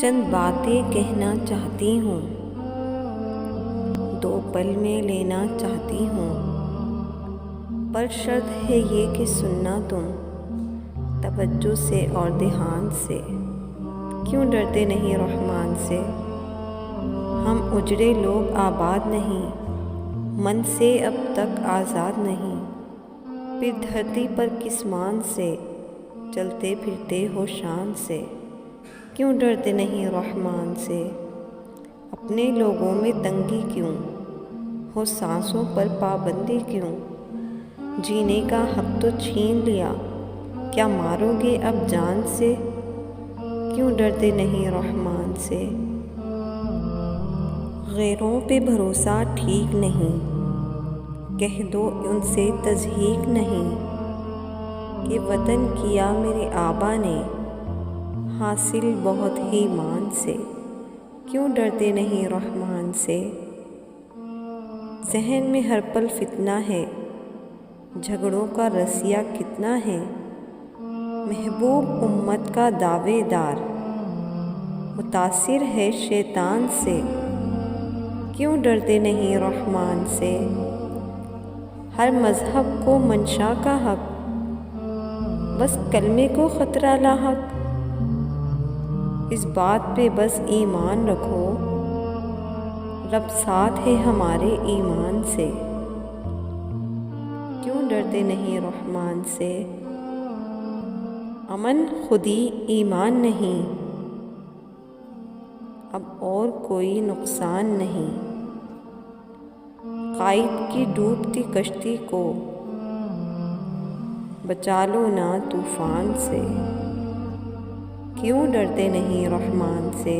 چند باتیں کہنا چاہتی ہوں، 2 پل میں لینا چاہتی ہوں، پر شرط ہے یہ کہ سننا تم توجہ سے اور دھیان سے۔ کیوں ڈرتے نہیں رحمان سے؟ ہم اجڑے لوگ آباد نہیں، من سے اب تک آزاد نہیں، پھر دھرتی پر کس مان سے چلتے پھرتے ہو شان سے۔ کیوں ڈرتے نہیں رحمان سے؟ اپنے لوگوں میں تنگی کیوں ہو، سانسوں پر پابندی کیوں؟ جینے کا حق تو چھین لیا، کیا مارو گے اب جان سے؟ کیوں ڈرتے نہیں رحمان سے؟ غیروں پہ بھروسہ ٹھیک نہیں، کہہ دو ان سے تضحیک نہیں، کہ وطن کیا میرے آبا نے حاصل بہت ہی مان سے۔ کیوں ڈرتے نہیں رحمان سے؟ ذہن میں ہر پل فتنہ ہے، جھگڑوں کا رسیا کتنا ہے، محبوب امت کا دعوے دار متاثر ہے شیطان سے۔ کیوں ڈرتے نہیں رحمان سے؟ ہر مذہب کو منشا کا حق، بس کلمے کو خطرہ لاحق، اس بات پہ بس ایمان رکھو، رب ساتھ ہے ہمارے ایمان سے۔ کیوں ڈرتے نہیں رحمان سے؟ امن خودی ایمان نہیں، اب اور کوئی نقصان نہیں، قائد کی ڈوبتی کشتی کو بچا لو نا طوفان سے۔ کیوں ڈرتے نہیں رحمان سے؟